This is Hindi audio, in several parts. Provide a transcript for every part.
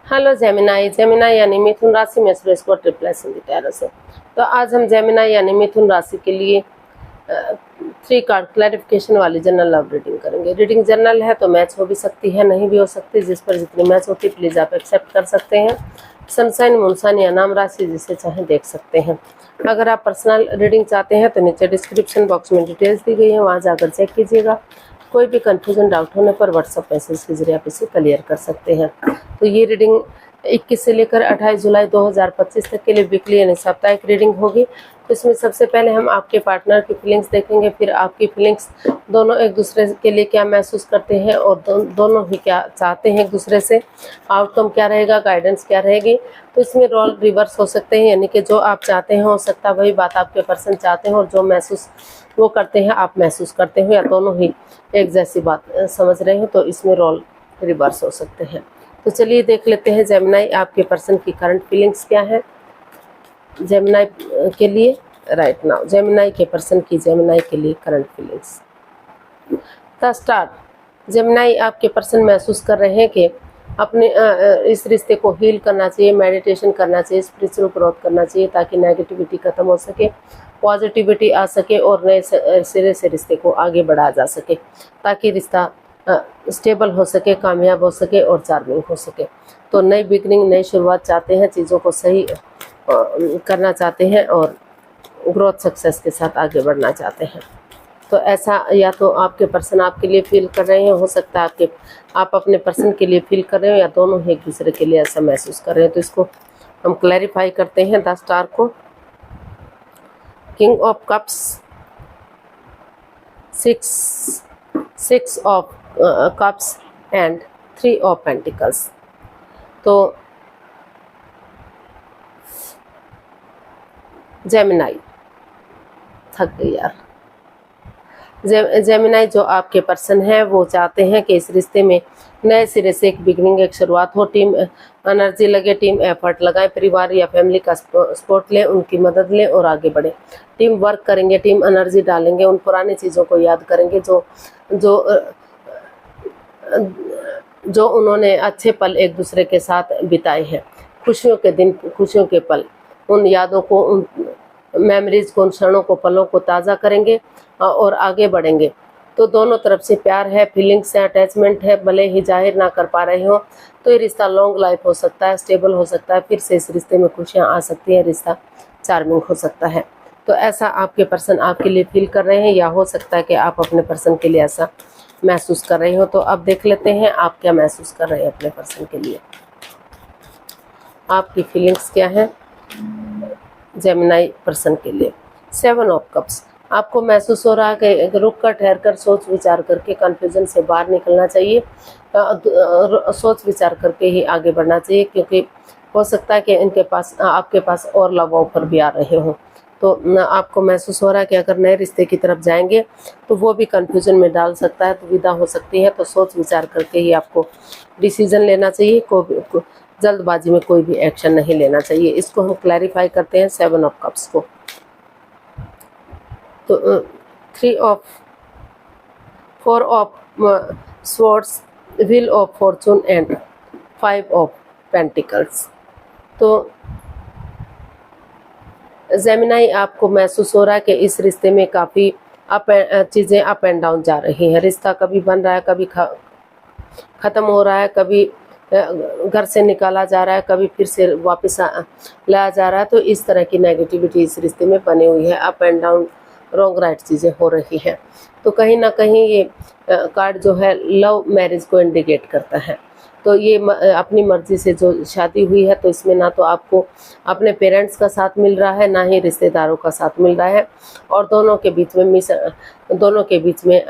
Hello Gemini. जेमिनाई यानी मिथुन राशि में सुरेश को ट्रिप्लेस इन द टैरो से। तो आज हम जेमिनाई यानी मिथुन राशि के लिए 3 कार्ड क्लैरिफिकेशन वाली जनरल लव रीडिंग करेंगे। रीडिंग जनरल है तो मैच हो भी सकती है, नहीं भी हो सकती। जिस पर जितनी मैच होती है प्लीज़ आप एक्सेप्ट कर सकते हैं। सनसाइन मूनसाइन या नाम राशि जिसे चाहे देख सकते हैं। अगर आप पर्सनल रीडिंग चाहते हैं तो नीचे डिस्क्रिप्शन बॉक्स में डिटेल्स दी गई है, वहाँ जाकर चेक कीजिएगा। कोई भी कन्फ्यूजन डाउट होने पर व्हाट्सएप मैसेज के जरिए आप इसे क्लियर कर सकते हैं। तो ये रीडिंग 21 से लेकर 28 जुलाई 2025 तक के लिए वीकली यानी साप्ताहिक रीडिंग होगी। तो इसमें सबसे पहले हम आपके पार्टनर की फीलिंग्स देखेंगे, फिर आपकी फीलिंग्स दोनों एक दूसरे के लिए क्या महसूस करते हैं और दोनों ही क्या चाहते हैं एक दूसरे से, आउटकम क्या रहेगा, गाइडेंस क्या रहेगी। तो इसमें रोल रिवर्स हो सकते हैं, यानी कि जो आप चाहते हैं हो सकता है वही बात आपके पर्सन चाहते हैं और जो महसूस वो करते हैं आप महसूस करते हो, या दोनों ही एक जैसी बात समझ रहे हो। तो इसमें रोल रिवर्स हो सकते हैं। तो चलिए देख लेते हैं जेमिनाई आपके पर्सन की करंट फीलिंग्स क्या है जेमिनाई के लिए राइट नाउ। जेमिनाई के पर्सन की जेमिनाई के लिए current feelings. The start. Gemini आपके पर्सन महसूस कर रहे हैं कि अपने इस रिश्ते को हील करना चाहिए, मेडिटेशन करना चाहिए, स्पिरिचुअल ग्रोथ करना चाहिए ताकि नेगेटिविटी खत्म हो सके, पॉजिटिविटी आ सके और नए सिरे से रिश्ते को आगे बढ़ाया जा सके ताकि रिश्ता स्टेबल हो सके, कामयाब हो सके और चार्मिंग हो सके। तो नई बिगनिंग, नई शुरुआत चाहते हैं, चीज़ों को सही करना चाहते हैं और ग्रोथ सक्सेस के साथ आगे बढ़ना चाहते हैं। तो ऐसा या तो आपके पर्सन आपके लिए फील कर रहे हैं, हो सकता है आप अपने पर्सन के लिए फील कर रहे हो, या दोनों ही एक दूसरे के लिए ऐसा महसूस कर रहे हैं। तो इसको हम क्लैरिफाई करते हैं द स्टार को। King of cups, six of cups and 3 of pentacles. तो जेमिनाई थक गई यार। जेमिनाई जो आपके पर्सन है वो चाहते हैं कि इस रिश्ते में नए सिरे से एक बिगनिंग, एक शुरुआत हो। टीम एनर्जी लगे, टीम एफर्ट लगाएं, परिवार या फैमिली का सपोर्ट लें, उनकी मदद लें और आगे बढ़ें। टीम वर्क करेंगे, टीम एनर्जी डालेंगे, उन पुरानी चीज़ों को याद करेंगे जो जो जो उन्होंने अच्छे पल एक दूसरे के साथ बिताए हैं, खुशियों के दिन, खुशियों के पल, उन यादों को, उन मेमोरीज को, उन क्षणों को, पलों को ताज़ा करेंगे और आगे बढ़ेंगे। तो दोनों तरफ से प्यार है, फीलिंग्स है, अटैचमेंट है, भले ही जाहिर ना कर पा रहे हो। तो ये रिश्ता लॉन्ग लाइफ हो सकता है, स्टेबल हो सकता है, फिर से इस रिश्ते में खुशियाँ आ सकती हैं, रिश्ता चार्मिंग हो सकता है। तो ऐसा आपके पर्सन आपके लिए फील कर रहे हैं, या हो सकता है कि आप अपने पर्सन के लिए ऐसा महसूस कर रहे हो। तो अब देख लेते हैं आप क्या महसूस कर रहे हैं अपने पर्सन के लिए, आपकी फीलिंग्स क्या है जेमिनाई पर्सन के लिए। 7 ऑफ कप्स। आपको महसूस हो रहा है कि रुक कर, ठहर कर, सोच विचार करके कन्फ्यूजन से बाहर निकलना चाहिए, सोच विचार करके ही आगे बढ़ना चाहिए, क्योंकि हो सकता है कि इनके पास आपके पास और लव ऑफर भी आ रहे हों। तो आपको महसूस हो रहा है कि अगर नए रिश्ते की तरफ जाएंगे तो वो भी कन्फ्यूजन में डाल सकता है, दुविधा हो सकती है। तो सोच विचार करके ही आपको डिसीजन लेना चाहिए, जल्दबाजी में कोई भी एक्शन नहीं लेना चाहिए। इसको हम क्लैरिफाई करते हैं 7 ऑफ कप्स को। तो 4 of swords, wheel of Fortune and 5 of pentacles. तो जेमिनाई आपको महसूस हो रहा है कि इस रिश्ते में काफ़ी चीज़ें अप एंड डाउन जा रही हैं। रिश्ता कभी बन रहा है, कभी ख़त्म हो रहा है, कभी घर से निकाला जा रहा है, कभी फिर से वापस लाया जा रहा है। तो इस तरह की नेगेटिविटी इस रिश्ते में बनी हुई है, up and down, wrong right चीज़ें हो रही हैं। तो कहीं ना कहीं ये कार्ड जो है लव मैरिज को इंडिकेट करता है। तो ये अपनी मर्जी से जो शादी हुई है, तो इसमें ना तो आपको अपने पेरेंट्स का साथ मिल रहा है, ना ही रिश्तेदारों का साथ मिल रहा है, और दोनों के बीच में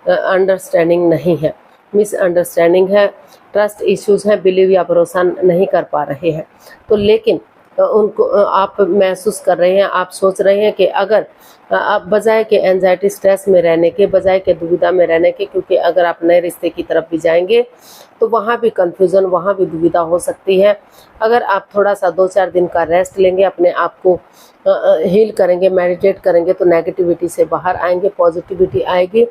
अंडरस्टैंडिंग नहीं है, मिसअंडरस्टैंडिंग है, ट्रस्ट इश्यूज हैं, बिलीव या भरोसा नहीं कर पा रहे हैं। तो लेकिन उनको आप महसूस कर रहे हैं, आप सोच रहे हैं कि अगर आप बजाय के एंजाइटी स्ट्रेस में रहने के, बजाय के दुविधा में रहने के, क्योंकि अगर आप नए रिश्ते की तरफ भी जाएंगे तो वहाँ भी कंफ्यूजन, वहाँ भी दुविधा हो सकती है। अगर आप थोड़ा सा 2-4 दिन का रेस्ट लेंगे, अपने आप को हील करेंगे, मेडिटेट करेंगे, तो नेगेटिविटी से बाहर आएंगे, पॉजिटिविटी आएगी।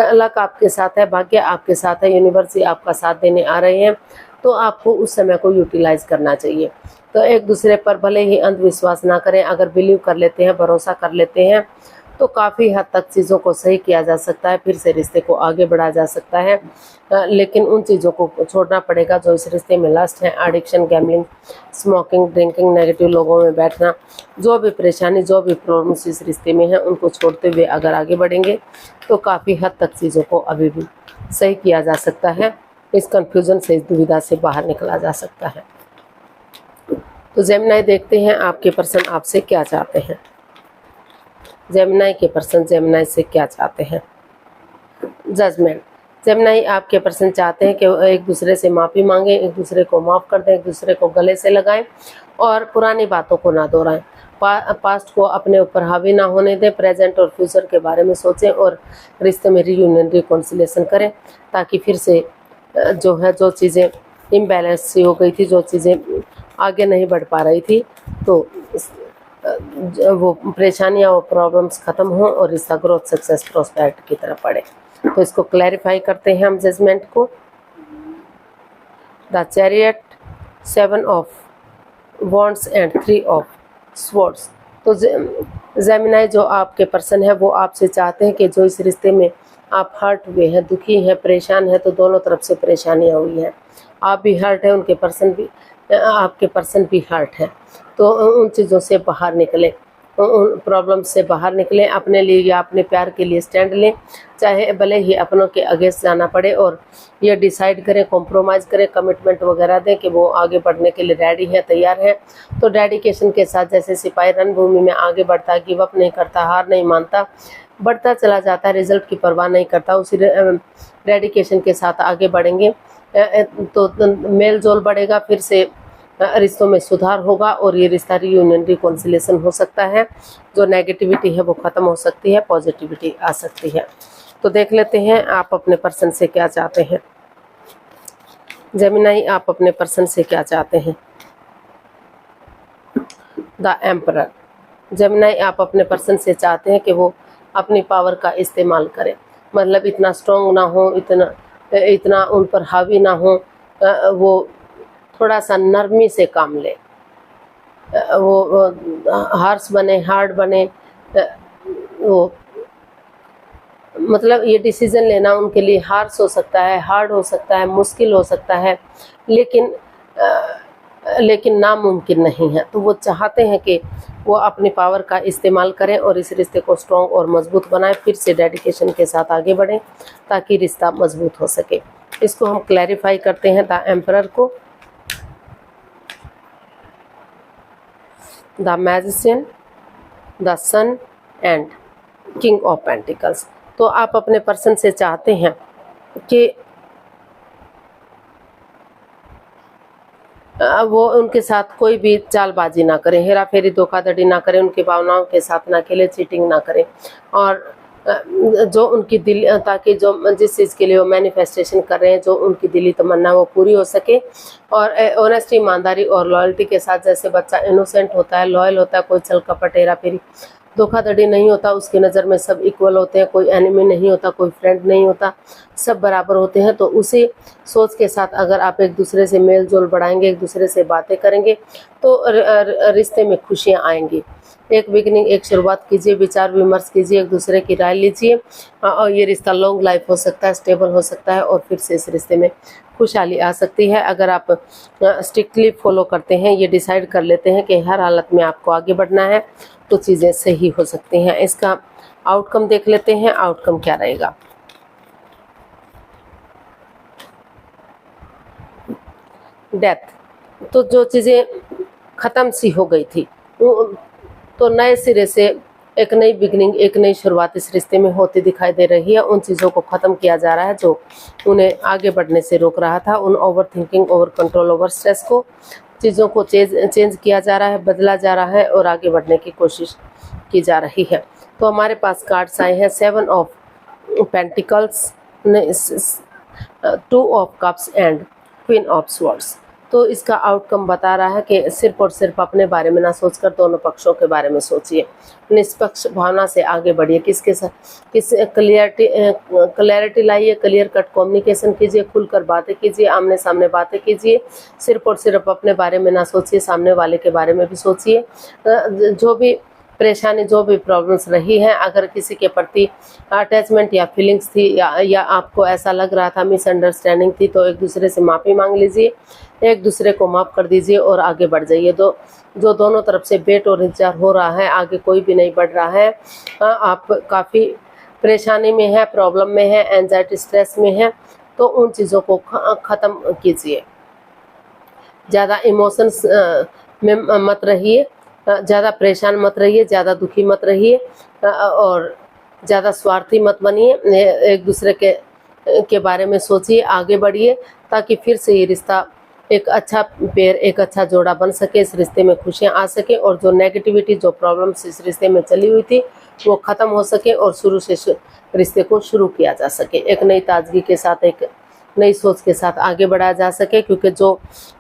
लक आपके साथ है, भाग्य आपके साथ है, यूनिवर्स आपका साथ देने आ रहे हैं। तो आपको उस समय को यूटिलाइज करना चाहिए। तो एक दूसरे पर भले ही अंधविश्वास ना करें, अगर बिलीव कर लेते हैं, भरोसा कर लेते हैं, तो काफ़ी हद तक चीज़ों को सही किया जा सकता है, फिर से रिश्ते को आगे बढ़ाया जा सकता है। लेकिन उन चीज़ों को छोड़ना पड़ेगा जो इस रिश्ते में लस्ट है, addiction, gambling, smoking, drinking, negative लोगों में बैठना, जो भी परेशानी, जो भी प्रॉब्लम्स इस रिश्ते में हैं, उनको छोड़ते हुए अगर आगे बढ़ेंगे तो काफ़ी हद तक चीज़ों को अभी भी सही किया जा सकता है। इस कन्फ्यूज़न से, इस दुविधा से बाहर निकला जा सकता है। तो जेमिनी देखते हैं आपके पर्सन आपसे क्या चाहते हैं। जेमिनी के पर्सन जेमिनी से क्या चाहते हैं। जजमेंट। जेमिनी आपके पर्सन चाहते हैं कि वो एक दूसरे से माफ़ी मांगें, एक दूसरे को माफ़ कर दें, एक दूसरे को गले से लगाएं और पुरानी बातों को ना दोहराएं। पास्ट को अपने ऊपर हावी ना होने दें, प्रेजेंट और फ्यूचर के बारे में सोचें और रिश्ते में रीयूनियन, रिकॉन्सिलेशन करें, ताकि फिर से जो चीज़ें इम्बैलेंस सी हो गई थी, जो चीज़ें आगे नहीं बढ़ पा रही थी, तो वो परेशानियाँ, वो प्रॉब्लम्स ख़त्म हों और रिश्ता ग्रोथ, सक्सेस, प्रॉस्पेरिटी की तरफ बढ़े। तो इसको क्लैरिफाई करते हैं हम जजमेंट को। The chariot, 7 of wands and 3 of swords. तो जेमिनी जो आपके पर्सन है वो आपसे चाहते हैं कि जो इस रिश्ते में आप हर्ट हुए हैं, दुखी हैं, परेशान हैं, तो दोनों तरफ से परेशानियाँ हुई हैं, आप भी हर्ट हैं, उनके पर्सन भी, आपके पर्सन भी हर्ट है, तो उन चीज़ों से बाहर निकलें, उन प्रॉब्लम से बाहर निकलें, अपने लिए या अपने प्यार के लिए स्टैंड लें, चाहे भले ही अपनों के अगेंस्ट जाना पड़े, और ये डिसाइड करें, कॉम्प्रोमाइज़ करें, कमिटमेंट वगैरह दें कि वो आगे बढ़ने के लिए रेडी हैं, तैयार हैं। तो डेडिकेशन के साथ, जैसे सिपाही रणभूमि में आगे बढ़ता, गिव अप नहीं करता, हार नहीं मानता, बढ़ता चला जाता है, रिजल्ट की परवाह नहीं करता, उसी डेडिकेशन के साथ आगे बढ़ेंगे तो मेल जोल बढ़ेगा, फिर से रिश्तों में सुधार होगा और ये रिश्ता रीयूनियन, रिकॉन्सिलेशन हो सकता है। जो नेगेटिविटी है वो ख़त्म हो सकती है, पॉजिटिविटी आ सकती है। तो देख लेते हैं आप अपने पर्सन से क्या चाहते हैं। जेमिनी आप अपने पर्सन से क्या चाहते हैं। The emperor. जेमिनी आप अपने पर्सन से चाहते हैं कि वो अपनी पावर का इस्तेमाल करें, मतलब इतना स्ट्रॉन्ग ना हो, इतना उन पर हावी ना हो, वो थोड़ा सा नरमी से काम ले, वो हार्श बने, हार्ड बने, वो मतलब ये डिसीजन लेना उनके लिए हार्श हो सकता है, हार्ड हो सकता है, मुश्किल हो सकता है, लेकिन नामुमकिन नहीं है। तो वो चाहते हैं कि वो अपनी पावर का इस्तेमाल करें और इस रिश्ते को स्ट्रॉन्ग और मजबूत बनाएं, फिर से डेडिकेशन के साथ आगे बढ़ें ताकि रिश्ता मजबूत हो सके। इसको हम क्लैरिफाई करते हैं द एम्परर को। The magician, the sun and king of pentacles. तो आप अपने पर्सन से चाहते हैं कि वो उनके साथ कोई भी चालबाजी ना करें, हेरा फेरी, धोखाधड़ी ना करें, उनकी भावनाओं के साथ ना खेले, चीटिंग ना करें, और जो उनकी दिल, ताकि जो जिस चीज़ के लिए वो मैनिफेस्टेशन कर रहे हैं, जो उनकी दिली तमन्ना वो पूरी हो सके। और ऑनेस्टी, ईमानदारी और लॉयल्टी के साथ, जैसे बच्चा इनोसेंट होता है, लॉयल होता है, कोई छल कपट, हेरा फेरी, धोखाधड़ी नहीं होता, उसकी नज़र में सब इक्वल होते हैं, कोई एनिमी नहीं होता, कोई फ्रेंड नहीं होता, सब बराबर होते हैं। तो उसी सोच के साथ अगर आप एक दूसरे से मेल जोल बढ़ाएंगे, एक दूसरे से बातें करेंगे, तो रिश्ते में खुशियाँ आएंगी। एक बिगनिंग, एक शुरुआत कीजिए, विचार विमर्श कीजिए, एक दूसरे की राय लीजिए, और ये रिश्ता लॉन्ग लाइफ हो सकता है, स्टेबल हो सकता है, और फिर से इस रिश्ते में खुशहाली आ सकती है। अगर आप स्ट्रिक्टली फॉलो करते हैं, ये डिसाइड कर लेते हैं कि हर हालत में आपको आगे बढ़ना है, तो चीज़ें सही हो सकती हैं। इसका आउटकम देख लेते हैं, आउटकम क्या रहेगा। डेथ। तो जो चीज़ें ख़त्म सी हो गई थी, तो नए सिरे से एक नई बिगनिंग, एक नई शुरुआत इस रिश्ते में होती दिखाई दे रही है। उन चीज़ों को ख़त्म किया जा रहा है जो उन्हें आगे बढ़ने से रोक रहा था, उन over thinking, over control, over stress को, चीज़ों को चेंज किया जा रहा है, बदला जा रहा है और आगे बढ़ने की कोशिश की जा रही है। तो हमारे पास कार्ड्स आए हैं 7 of pentacles, 2 of cups and queen of swords. तो इसका आउटकम बता रहा है कि सिर्फ और सिर्फ अपने बारे में ना सोचकर दोनों पक्षों के बारे में सोचिए, निष्पक्ष भावना से आगे बढ़िए, किसके साथ किस क्लैरिटी लाइए, क्लियर कट कम्युनिकेशन कीजिए, खुलकर बातें कीजिए, आमने सामने बातें कीजिए, सिर्फ और सिर्फ अपने बारे में ना सोचिए, सामने वाले के बारे में भी सोचिए। जो भी परेशानी, जो भी प्रॉब्लम्स रही हैं, अगर किसी के प्रति अटैचमेंट या फीलिंग्स थी या आपको ऐसा लग रहा था मिसअंडरस्टैंडिंग थी, तो एक दूसरे से माफ़ी मांग लीजिए, एक दूसरे को माफ़ कर दीजिए और आगे बढ़ जाइए। जो दोनों तरफ से वेट और इंतजार हो रहा है, आगे कोई भी नहीं बढ़ रहा है, आप काफ़ी परेशानी में है, प्रॉब्लम में है, एंजाइटी स्ट्रेस में है, तो उन चीज़ों को ख़त्म कीजिए। ज़्यादा इमोशंस में मत रहिए, ज़्यादा परेशान मत रहिए, ज़्यादा दुखी मत रहिए और ज़्यादा स्वार्थी मत बनिए। एक दूसरे के बारे में सोचिए, आगे बढ़िए, ताकि फिर से ये रिश्ता एक अच्छा पेयर, एक अच्छा जोड़ा बन सके, इस रिश्ते में खुशियाँ आ सके और जो नेगेटिविटी, जो प्रॉब्लम्स इस रिश्ते में चली हुई थी वो ख़त्म हो सके और शुरू से रिश्ते को शुरू किया जा सके। एक नई ताजगी के साथ, एक नई सोच के साथ आगे बढ़ाया जा सके, क्योंकि जो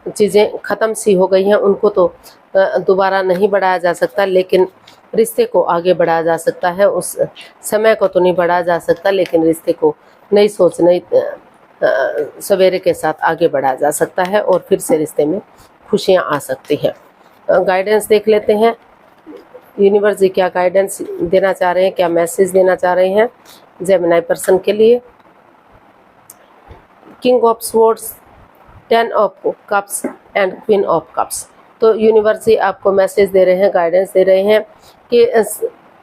चीज़ें ख़त्म सी हो गई हैं उनको तो दोबारा नहीं बढ़ाया जा सकता, लेकिन रिश्ते को आगे बढ़ाया जा सकता है। उस समय को तो नहीं बढ़ाया जा सकता, लेकिन रिश्ते को नई सोच, नई सवेरे के साथ आगे बढ़ाया जा सकता है और फिर से रिश्ते में खुशियाँ आ सकती हैं। गाइडेंस देख लेते हैं, यूनिवर्स जी क्या गाइडेंस देना चाह रहे हैं, क्या मैसेज देना चाह रहे हैं जेमिनी पर्सन के लिए। King of swords, 10 of cups and queen of cups. तो यूनिवर्स जी आपको मैसेज दे रहे हैं, गाइडेंस दे रहे हैं कि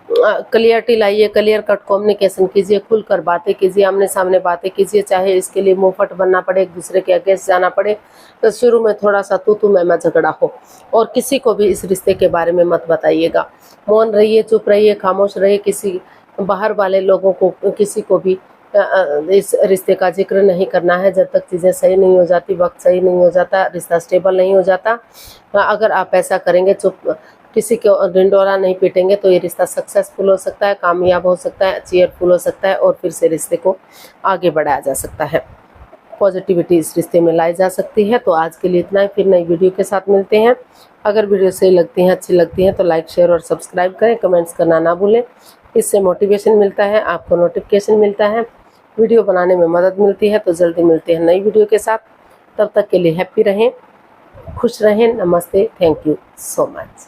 क्लियरिटी लाइए, क्लियर कट कम्युनिकेशन कीजिए, खुलकर बातें कीजिए, आमने सामने बातें कीजिए, चाहे इसके लिए मुंहफट बनना पड़े, एक दूसरे के अगेंस्ट जाना पड़े, तो शुरू में थोड़ा सा तू मैं झगड़ा हो, और किसी को भी इस रिश्ते के बारे में मत बताइएगा। मौन रहिए, चुप रहिए, खामोश रहिए, किसी बाहर वाले लोगों को, किसी को भी इस रिश्ते का जिक्र नहीं करना है जब तक चीज़ें सही नहीं हो जाती, वक्त सही नहीं हो जाता, रिश्ता स्टेबल नहीं हो जाता। अगर आप ऐसा करेंगे, चुप किसी को ढिंढोरा नहीं पीटेंगे, तो ये रिश्ता सक्सेसफुल हो सकता है, कामयाब हो सकता है, चीयरफुल हो सकता है और फिर से रिश्ते को आगे बढ़ाया जा सकता है, पॉजिटिविटी इस रिश्ते में लाई जा सकती है। तो आज के लिए इतना ही, फिर नई वीडियो के साथ मिलते हैं। अगर वीडियो सही लगती हैं, अच्छी लगती हैं तो लाइक, शेयर और सब्सक्राइब करें, कमेंट्स करना ना भूलें। इससे मोटिवेशन मिलता है, आपको नोटिफिकेशन मिलता है, वीडियो बनाने में मदद मिलती है। तो जल्दी मिलते हैं नई वीडियो के साथ, तब तक के लिए हैप्पी रहें, खुश रहें। नमस्ते, थैंक यू सो मच।